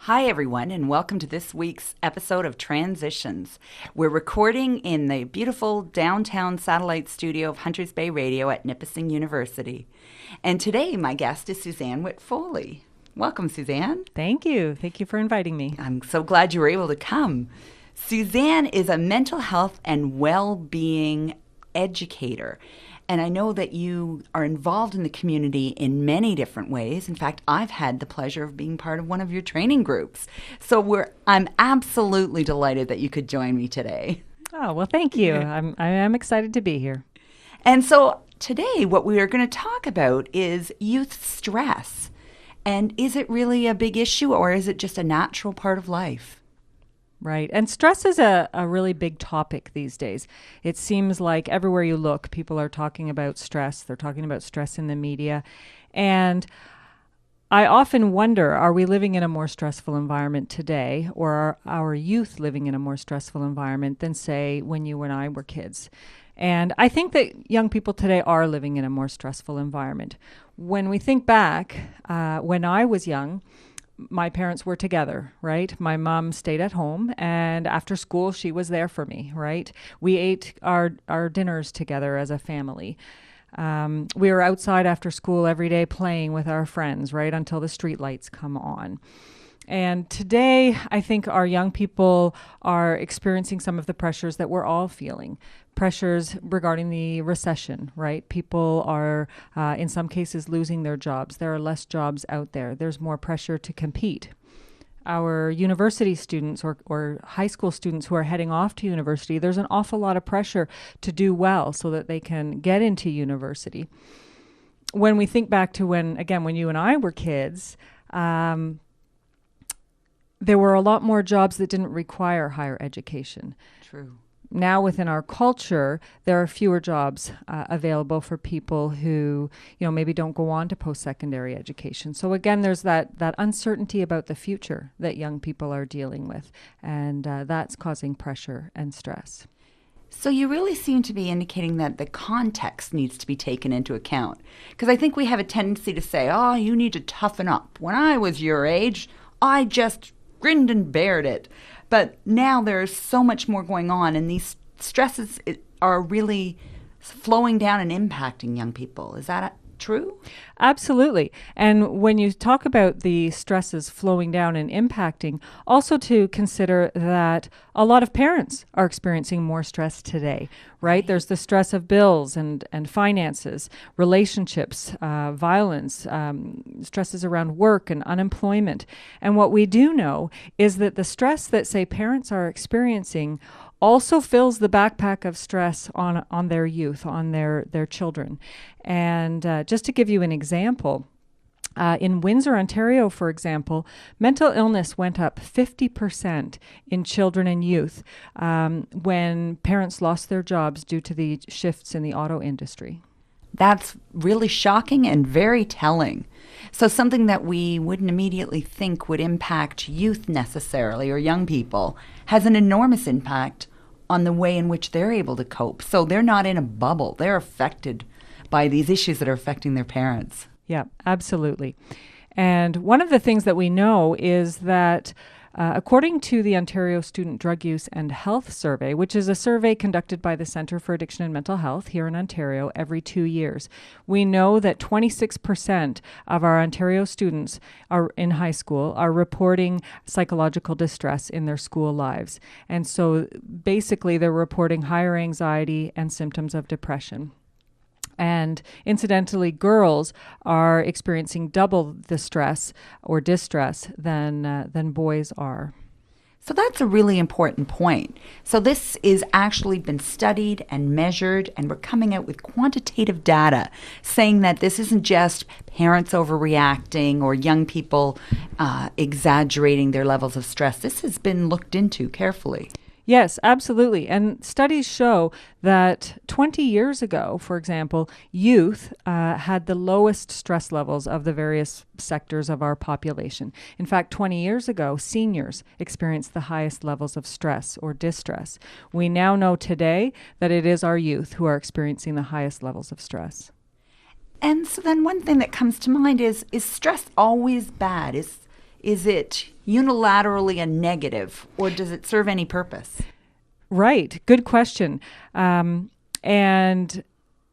Hi, everyone, and welcome to this week's episode of Transitions. We're recording in the beautiful downtown satellite studio of Hunters Bay Radio at Nipissing University. And today, my guest is Suzanne Witt-Foley. Welcome, Suzanne. Thank you. Thank you for inviting me. I'm so glad you were able to come. Suzanne is a mental health and well-being educator. And I know that you are involved in the community in many different ways. In fact, I've had the pleasure of being part of one of your training groups. So I'm absolutely delighted that you could join me today. Oh, well, thank you. I am excited to be here. And so today what we are going to talk about is youth stress. And is it really a big issue, or is it just a natural part of life? Right. And stress is a really big topic these days. It seems like everywhere you look, people are talking about stress. They're talking about stress in the media. And I often wonder, are we living in a more stressful environment today, or are our youth living in a more stressful environment than, say, when you and I were kids? And I think that young people today are living in a more stressful environment. When we think back, when I was young, my parents were together, right? My mom stayed at home, and after school, she was there for me, right? We ate our dinners together as a family. We were outside after school every day playing with our friends, right, until the street lights come on. And today, I think our young people are experiencing some of the pressures that we're all feeling. Pressures regarding the recession, right? People are, in some cases, losing their jobs. There are less jobs out there. There's more pressure to compete. Our university students or high school students who are heading off to university, there's an awful lot of pressure to do well so that they can get into university. When we think back to when you and I were kids, there were a lot more jobs that didn't require higher education. True. Now within our culture, there are fewer jobs available for people who, maybe don't go on to post-secondary education. So again, there's that uncertainty about the future that young people are dealing with, and that's causing pressure and stress. So you really seem to be indicating that the context needs to be taken into account. Because I think we have a tendency to say, oh, you need to toughen up. When I was your age, I just grinned and bared it. But now there's so much more going on, and these stresses are really flowing down and impacting young people. Is that true? Absolutely. And when you talk about the stresses flowing down and impacting, also to consider that a lot of parents are experiencing more stress today, right? There's the stress of bills and finances, relationships, violence, stresses around work and unemployment. And what we do know is that the stress that, say, parents are experiencing also fills the backpack of stress on their youth, on their children. And just to give you an example, in Windsor, Ontario, for example, mental illness went up 50% in children and youth when parents lost their jobs due to the shifts in the auto industry. That's really shocking and very telling. So something that we wouldn't immediately think would impact youth necessarily, or young people, has an enormous impact on the way in which they're able to cope. So they're not in a bubble. They're affected by these issues that are affecting their parents. Yeah, absolutely. And one of the things that we know is that according to the Ontario Student Drug Use and Health Survey, which is a survey conducted by the Centre for Addiction and Mental Health here in Ontario every 2 years, we know that 26% of our Ontario students are in high school are reporting psychological distress in their school lives. And so basically they're reporting higher anxiety and symptoms of depression. And incidentally, girls are experiencing double the stress or distress than boys are. So that's a really important point. So this is actually been studied and measured, and we're coming out with quantitative data saying that this isn't just parents overreacting or young people exaggerating their levels of stress. This has been looked into carefully. Yes, absolutely. And studies show that 20 years ago, for example, youth had the lowest stress levels of the various sectors of our population. In fact, 20 years ago, seniors experienced the highest levels of stress or distress. We now know today that it is our youth who are experiencing the highest levels of stress. And so then one thing that comes to mind is stress always bad? Is it unilaterally a negative, or does it serve any purpose? Right. Good question. And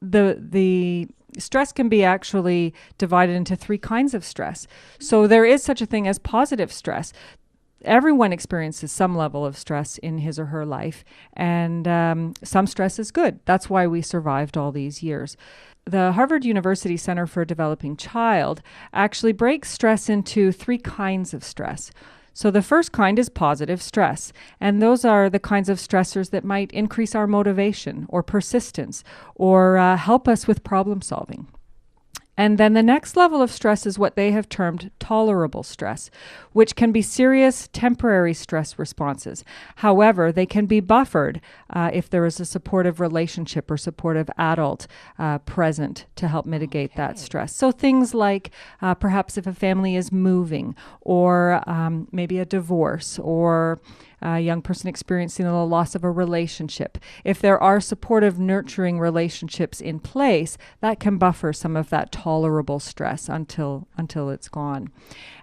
the stress can be actually divided into three kinds of stress. So there is such a thing as positive stress. Everyone experiences some level of stress in his or her life, and some stress is good. That's why we survived all these years. The Harvard University Center for a Developing Child actually breaks stress into three kinds of stress. So the first kind is positive stress, and those are the kinds of stressors that might increase our motivation or persistence or help us with problem solving. And then the next level of stress is what they have termed tolerable stress, which can be serious temporary stress responses. However, they can be buffered if there is a supportive relationship or supportive adult present to help mitigate that stress. So things like perhaps if a family is moving, or maybe a divorce, or a young person experiencing the loss of a relationship. If there are supportive, nurturing relationships in place, that can buffer some of that tolerable stress until it's gone.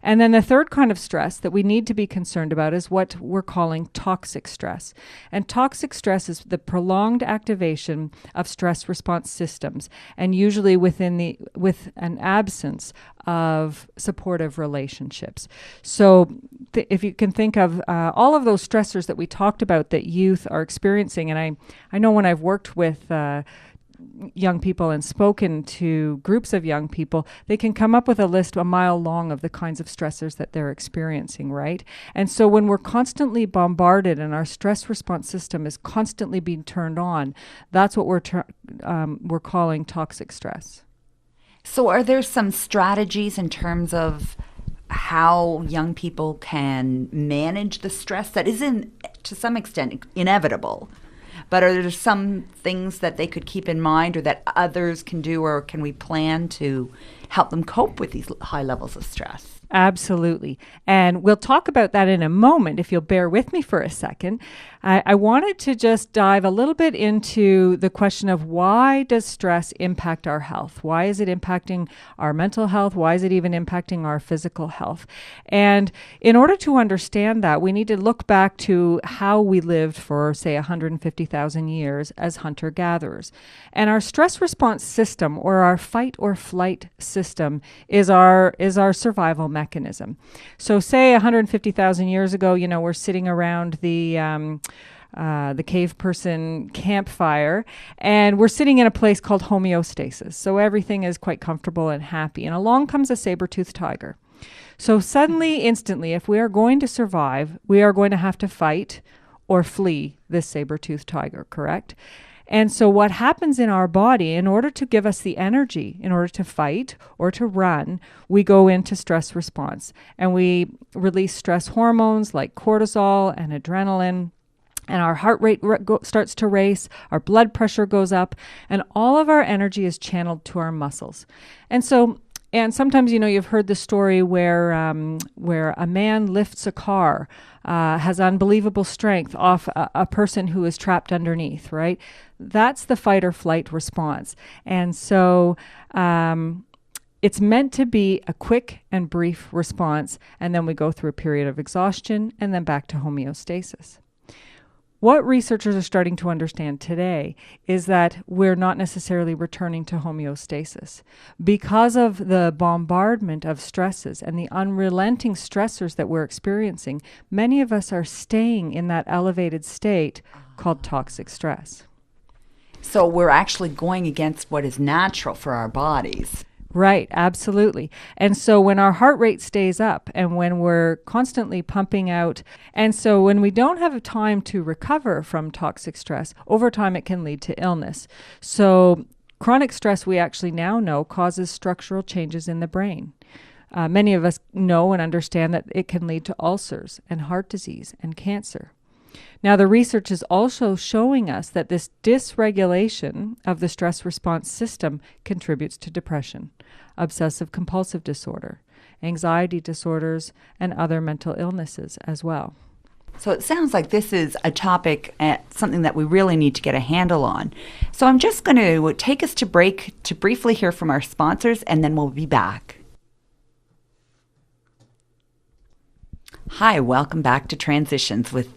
And then the third kind of stress that we need to be concerned about is what we're calling toxic stress. And toxic stress is the prolonged activation of stress response systems, and usually with an absence of supportive relationships. So if you can think of all of those stressors that we talked about that youth are experiencing, and I know when I've worked with young people and spoken to groups of young people, they can come up with a list a mile long of the kinds of stressors that they're experiencing, right? And so when we're constantly bombarded and our stress response system is constantly being turned on, that's what we're calling toxic stress. So are there some strategies in terms of how young people can manage the stress that is to some extent inevitable? But are there some things that they could keep in mind, or that others can do, or can we plan to help them cope with these high levels of stress? Absolutely. And we'll talk about that in a moment, if you'll bear with me for a second. I wanted to just dive a little bit into the question of, why does stress impact our health? Why is it impacting our mental health? Why is it even impacting our physical health? And in order to understand that, we need to look back to how we lived for, say, 150,000 years as hunter-gatherers. And our stress response system, or our fight or flight system, is our survival mechanism. So say 150,000 years ago, we're sitting around the cave person campfire, and we're sitting in a place called homeostasis. So everything is quite comfortable and happy. And along comes a saber-toothed tiger. So suddenly, instantly, if we are going to survive, we are going to have to fight or flee this saber-toothed tiger, correct? And so what happens in our body, in order to give us the energy, in order to fight or to run, we go into stress response. And we release stress hormones like cortisol and adrenaline. And our heart rate starts to race, our blood pressure goes up, and all of our energy is channeled to our muscles. And sometimes, you've heard the story where a man lifts a car, has unbelievable strength off a person who is trapped underneath, right? That's the fight or flight response. And so it's meant to be a quick and brief response, and then we go through a period of exhaustion and then back to homeostasis. What researchers are starting to understand today is that we're not necessarily returning to homeostasis. Because of the bombardment of stresses and the unrelenting stressors that we're experiencing, many of us are staying in that elevated state called toxic stress. So we're actually going against what is natural for our bodies. Right, absolutely. And so when our heart rate stays up, and when we're constantly pumping out, and so when we don't have time to recover from toxic stress, over time it can lead to illness. So chronic stress, we actually now know, causes structural changes in the brain. Many of us know and understand that it can lead to ulcers and heart disease and cancer. Now, the research is also showing us that this dysregulation of the stress response system contributes to depression, obsessive compulsive disorder, anxiety disorders, and other mental illnesses as well. So it sounds like this is a topic, something that we really need to get a handle on. So I'm just going to take us to break to briefly hear from our sponsors, and then we'll be back. Hi, welcome back to Transitions with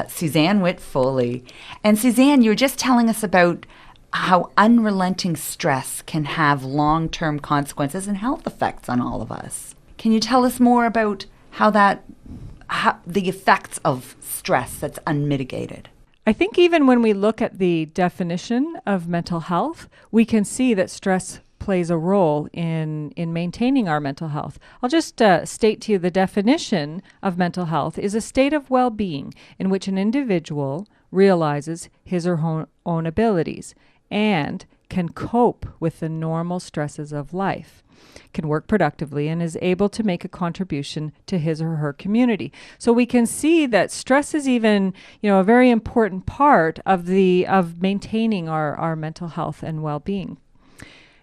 Suzanne Witt-Foley. And Suzanne, you were just telling us about how unrelenting stress can have long-term consequences and health effects on all of us. Can you tell us more about how the effects of stress that's unmitigated? I think even when we look at the definition of mental health, we can see that stress plays a role in maintaining our mental health. I'll just state to you the definition of mental health is a state of well-being in which an individual realizes his or her own abilities and can cope with the normal stresses of life, can work productively, and is able to make a contribution to his or her community. So we can see that stress is even, a very important part of maintaining our mental health and well-being.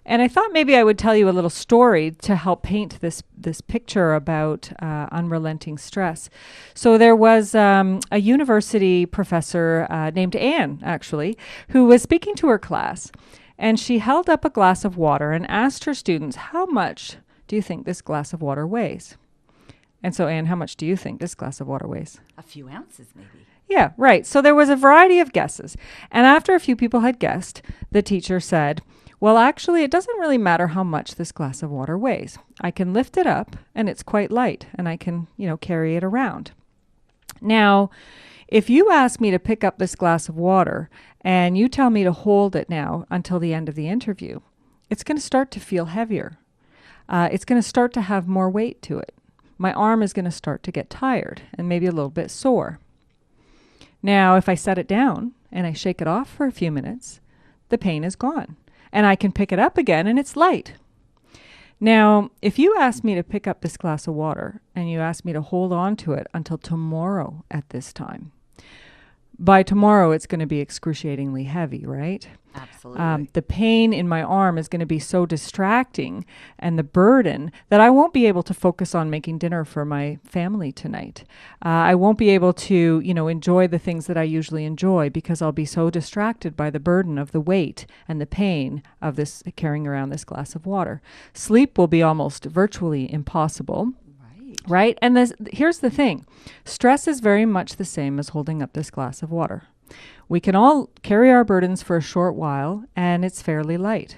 And I thought maybe I would tell you a little story to help paint this picture about unrelenting stress. So there was a university professor named Anne, actually, who was speaking to her class. And she held up a glass of water and asked her students, how much do you think this glass of water weighs? And so, Anne, how much do you think this glass of water weighs? A few ounces, maybe. Yeah, right. So there was a variety of guesses. And after a few people had guessed, the teacher said, well, actually, it doesn't really matter how much this glass of water weighs. I can lift it up, and it's quite light, and I can, carry it around. Now, if you ask me to pick up this glass of water and you tell me to hold it now until the end of the interview, it's going to start to feel heavier. It's going to start to have more weight to it. My arm is going to start to get tired and maybe a little bit sore. Now, if I set it down and I shake it off for a few minutes, the pain is gone. And I can pick it up again and it's light. Now, if you ask me to pick up this glass of water and you ask me to hold on to it until tomorrow at this time, by tomorrow it's going to be excruciatingly heavy, right? Absolutely. The pain in my arm is going to be so distracting and the burden that I won't be able to focus on making dinner for my family tonight. I won't be able to, enjoy the things that I usually enjoy because I'll be so distracted by the burden of the weight and the pain of this carrying around this glass of water. Sleep will be almost virtually impossible. Right? And here's the thing. Stress is very much the same as holding up this glass of water. We can all carry our burdens for a short while, and it's fairly light.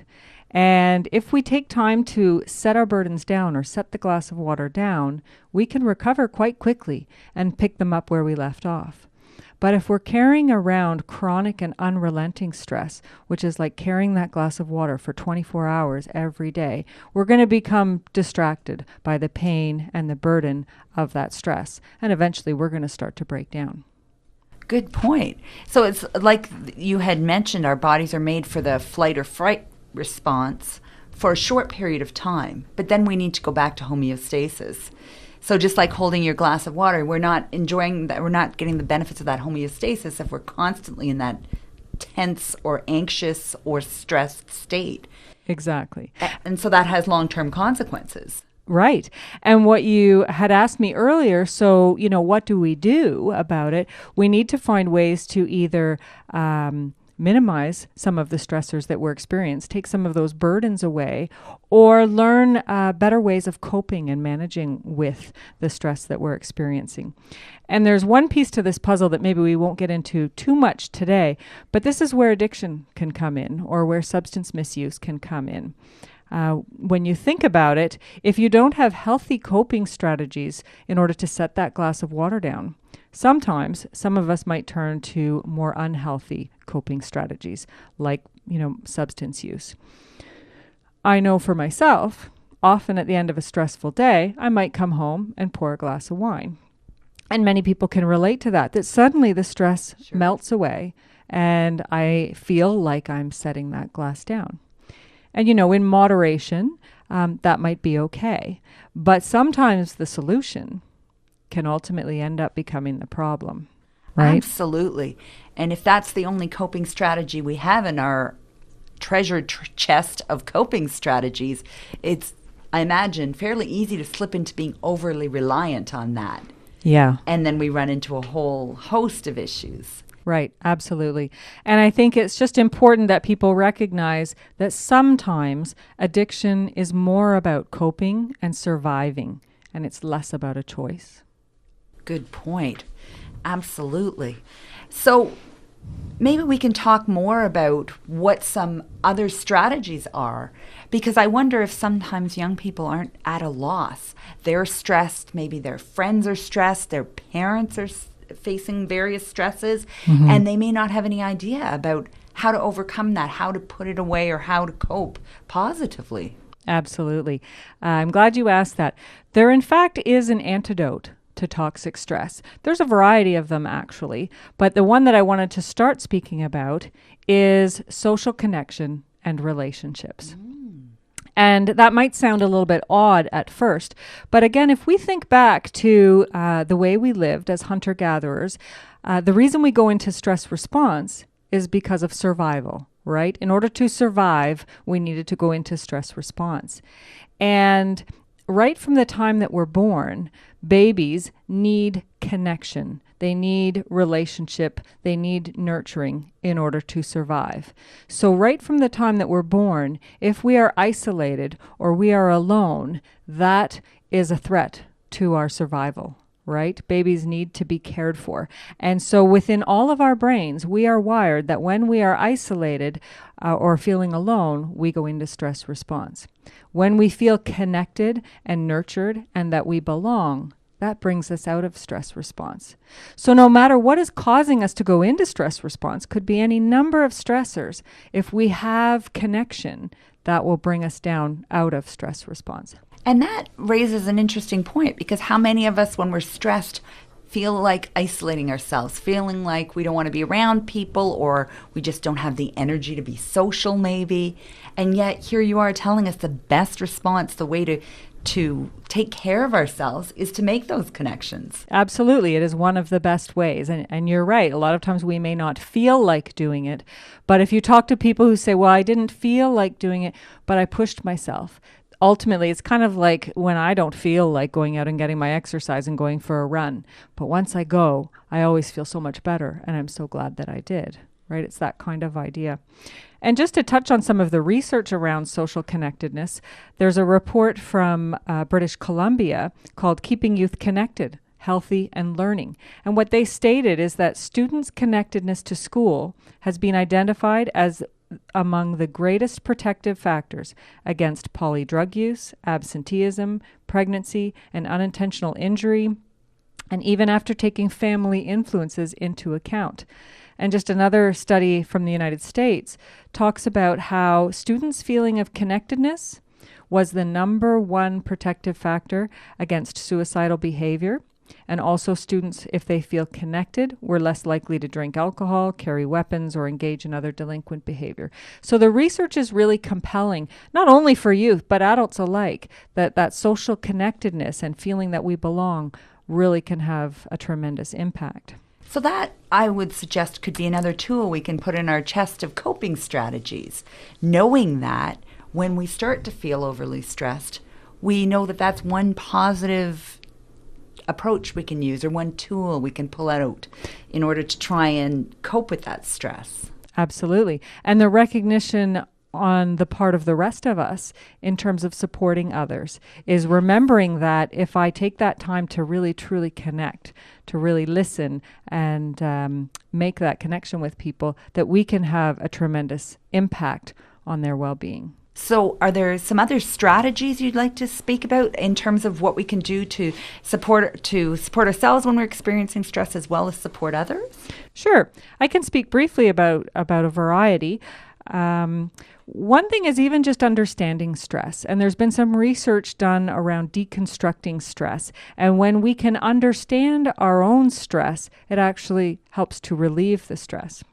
And if we take time to set our burdens down or set the glass of water down, we can recover quite quickly and pick them up where we left off. But if we're carrying around chronic and unrelenting stress, which is like carrying that glass of water for 24 hours every day, we're going to become distracted by the pain and the burden of that stress. And eventually we're going to start to break down. Good point. So it's like you had mentioned, our bodies are made for the flight or fright response for a short period of time, but then we need to go back to homeostasis. So just like holding your glass of water, we're not enjoying that, we're not getting the benefits of that homeostasis if we're constantly in that tense or anxious or stressed state. Exactly. And so that has long-term consequences. Right. And what you had asked me earlier, so, what do we do about it? We need to find ways to either minimize some of the stressors that we're experiencing, take some of those burdens away, or learn better ways of coping and managing with the stress that we're experiencing. And there's one piece to this puzzle that maybe we won't get into too much today, but this is where addiction can come in or where substance misuse can come in. When you think about it, if you don't have healthy coping strategies in order to set that glass of water down, sometimes some of us might turn to more unhealthy coping strategies like, substance use. I know for myself, often at the end of a stressful day, I might come home and pour a glass of wine. And many people can relate to that suddenly the stress melts away and I feel like I'm setting that glass down. And, in moderation, that might be okay. But sometimes the solution can ultimately end up becoming the problem. Right? Absolutely. And if that's the only coping strategy we have in our treasured chest of coping strategies, it's, I imagine, fairly easy to slip into being overly reliant on that. Yeah. And then we run into a whole host of issues. Right, absolutely. And I think it's just important that people recognize that sometimes addiction is more about coping and surviving, and it's less about a choice. Good point. Absolutely. So maybe we can talk more about what some other strategies are, because I wonder if sometimes young people aren't at a loss. They're stressed, maybe their friends are stressed, their parents are facing various stresses, and they may not have any idea about how to overcome that, how to put it away, or how to cope positively. Absolutely. I'm glad you asked that. There, in fact, is an antidote to toxic stress. There's a variety of them, actually, but the one that I wanted to start speaking about is social connection and relationships. And that might sound a little bit odd at first, but again, if we think back to the way we lived as hunter-gatherers, the reason we go into stress response is because of survival, right? In order to survive, we needed to go into stress response. And right from the time that we're born, babies need connection. They need relationship. They need nurturing in order to survive. So right from the time that we're born, if we are isolated or we are alone, that is a threat to our survival, right? Babies need to be cared for. And so within all of our brains, we are wired that when we are isolated or feeling alone, we go into stress response. When we feel connected and nurtured and that we belong, that brings us out of stress response. So no matter what is causing us to go into stress response, could be any number of stressors. If we have connection, that will bring us down out of stress response. And that raises an interesting point, because how many of us, when we're stressed, feel like isolating ourselves, feeling like we don't want to be around people, or we just don't have the energy to be social maybe. And yet here you are telling us the best response, the way to take care of ourselves is to make those connections. Absolutely. It is one of the best ways. And you're right. A lot of times we may not feel like doing it. But if you talk to people who say, well, I didn't feel like doing it, but I pushed myself. Ultimately, it's kind of like when I don't feel like going out and getting my exercise and going for a run. But once I go, I always feel so much better. And I'm so glad that I did. Right? It's that kind of idea. And just to touch on some of the research around social connectedness, there's a report from British Columbia called Keeping Youth Connected, Healthy and Learning. And what they stated is that students' connectedness to school has been identified as among the greatest protective factors against polydrug use, absenteeism, pregnancy, and unintentional injury, and even after taking family influences into account. And just another study from the United States talks about how students' feeling of connectedness was the number one protective factor against suicidal behavior. And also students, if they feel connected, were less likely to drink alcohol, carry weapons, or engage in other delinquent behavior. So the research is really compelling, not only for youth, but adults alike, that social connectedness and feeling that we belong really can have a tremendous impact. So that, I would suggest, could be another tool we can put in our chest of coping strategies. Knowing that when we start to feel overly stressed, we know that that's one positive approach we can use, or one tool we can pull out in order to try and cope with that stress. Absolutely. And the recognition on the part of the rest of us in terms of supporting others is remembering that if I take that time to really truly connect, to really listen and make that connection with people, that we can have a tremendous impact on their well-being. So are there some other strategies you'd like to speak about in terms of what we can do to support ourselves when we're experiencing stress, as well as support others? Sure. I can speak briefly about a variety. One thing is even just understanding stress. And there's been some research done around deconstructing stress. And when we can understand our own stress, it actually helps to relieve the stress.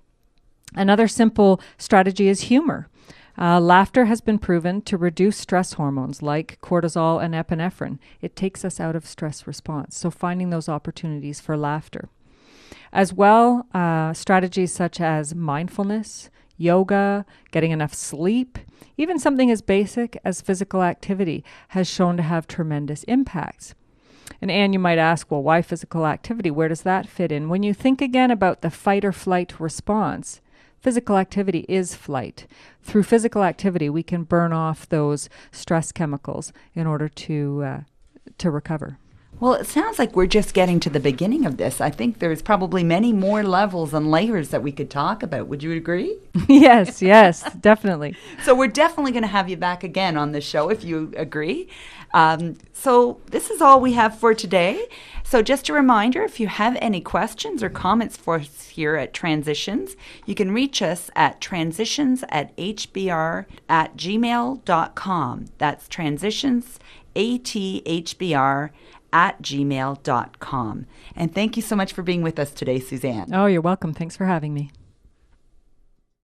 Another simple strategy is humor. Laughter has been proven to reduce stress hormones like cortisol and epinephrine. It takes us out of stress response. So finding those opportunities for laughter. As well, strategies such as mindfulness, yoga, getting enough sleep, even something as basic as physical activity has shown to have tremendous impacts. And Anne, you might ask, well, why physical activity? Where does that fit in? When you think again about the fight or flight response, physical activity is flight. Through physical activity, we can burn off those stress chemicals in order to recover. Well, it sounds like we're just getting to the beginning of this. I think there's probably many more levels and layers that we could talk about. Would you agree? Yes, definitely. So we're definitely going to have you back again on the show if you agree. So this is all we have for today. So just a reminder, if you have any questions or comments for us here at Transitions, you can reach us at transitions@hbr@gmail.com. That's transitions@hbr@gmail.com. And thank you so much for being with us today, Suzanne. Oh, you're welcome. Thanks for having me.